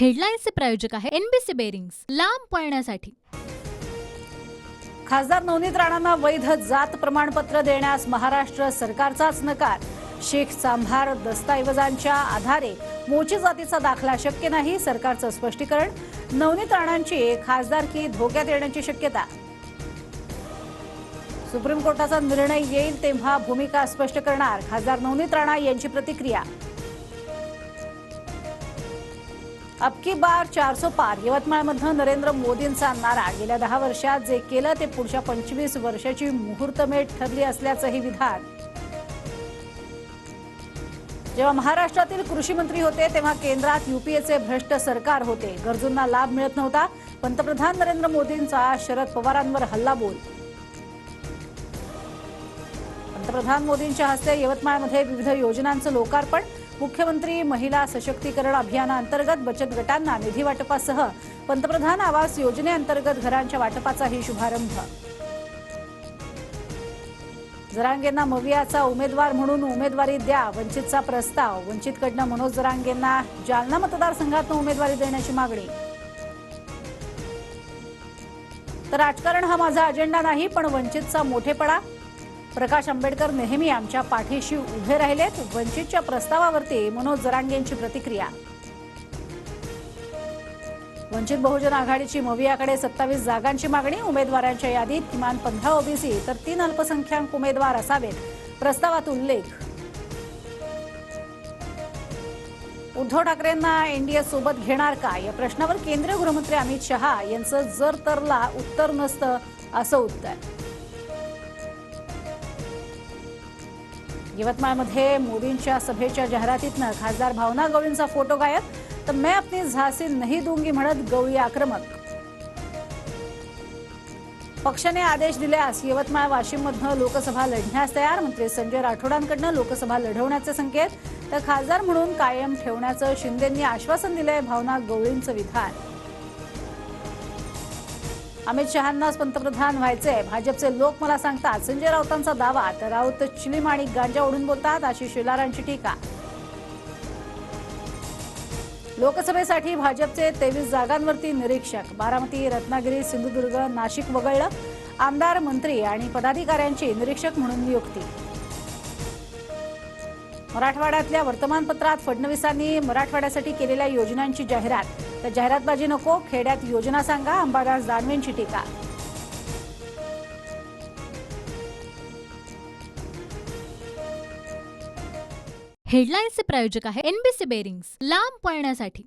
हेडलाईन्सचे प्रायोजक आहे NBC bearings, लांब पळण्यासाठी। खासदार नवनीत राणांना वैध जात प्रमाणपत्र देण्यास महाराष्ट्र सरकारचाच नकार। शेख चांभार दस्तऐवजांच्या आधारे मोची जातीचा दाखला शक्य नाही, सरकारचं स्पष्टीकरण। नवनीत राणांची खासदारकी धोक्यात येण्याची शक्यता। सुप्रीम कोर्टाचा निर्णय येईल तेव्हा भूमिका स्पष्ट करणार, खासदार नवनीत राणा यांची प्रतिक्रिया। अब की बार 400 पार, यवतमाळमध्ये नरेंद्र मोदींचा नारा। गेल्या 10 वर्षात जे केलं ते पुढच्या 25 वर्षाची मुहूर्तमेढ ठरली असल्याचंही विधान। जेव्हा महाराष्ट्रातील कृषी मंत्री होते तेव्हा केंद्रात यूपीएचे भ्रष्ट सरकार होते, गरजूंना लाभ मिळत नव्हता। पंतप्रधान नरेंद्र मोदींचा शरद पवारांवर हल्लाबोल। पंतप्रधान मोदींच्या हस्ते यवतमाळमध्ये विविध योजनांचं लोकार्पण। मुख्यमंत्री महिला सशक्तीकरण अभियानाअंतर्गत बचत गटांना निधी वाटपासह पंतप्रधान आवास योजनेअंतर्गत घरांच्या वाटपाचाही शुभारंभ। जरांगेंना मवियाचा उमेदवार म्हणून उमेदवारी द्या, वंचितचा प्रस्ताव। वंचितकडनं मनोज जरांगेंना जालना मतदारसंघातून उमेदवारी देण्याची मागणी। तर राजकारण हा माझा अजेंडा नाही, पण वंचितचा मोठेपणा। प्रकाश आंबेडकर नेहमी आमच्या पाठीशी उभे राहिलेत। वंचितच्या प्रस्तावावरती मनोज जरांगेंची प्रतिक्रिया। वंचित बहुजन आघाडीची मवियाकडे 27 जागांची मागणी। उमेदवारांच्या यादीत किमान 15 ओबीसी तर 3 अल्पसंख्याक उमेदवार असावेत, प्रस्तावात उल्लेख। उद्धव ठाकरेंना एनडीए सोबत घेणार का, या प्रश्नावर केंद्रीय गृहमंत्री अमित शहा यांचं जर तरला उत्तर नसतं असं उत्तर। यवतमाळमध्ये मोदींच्या सभेच्या जाहिरातीतनं खासदार भावना गवळींचा फोटो गायब, तर मैं अपनी झांसी नहीं दूंगी म्हणत गवळी आक्रमक। पक्षाने आदेश दिल्यास यवतमाळ वाशिममधनं लोकसभा लढण्यास तयार, मंत्री संजय राठोडांकडनं लोकसभा लढवण्याचे संकेत। तर खासदार म्हणून कायम ठेवण्याचं शिंदेंनी आश्वासन दिलंय, भावना गवळींचं विधान। अमित शहांनाच पंतप्रधान व्हायचंय, भाजपचे लोक मला सांगतात, संजय राऊतांचा दावा। तर राऊत चिलीम आणि गांजा ओढून बोलतात, आशिष शेलारांची टीका। लोकसभेसाठी भाजपचे 23 जागांवरती निरीक्षक। बारामती, रत्नागिरी, सिंधुदुर्ग, नाशिक वगळलं। आमदार, मंत्री आणि पदाधिकाऱ्यांची निरीक्षक म्हणून नियुक्ती। मराठवाड्यातल्या वर्तमानपत्रात फडणवीसांनी मराठवाड्यासाठी केलेल्या योजनांची जाहिरात। तर जाहिरातबाजी नको, खेड्यात योजना सांगा, अंबादास दानवेंची टीका। हेडलाईन्सचे प्रायोजक आहे एनबीसी बेरिंग्स, लांब पळण्यासाठी।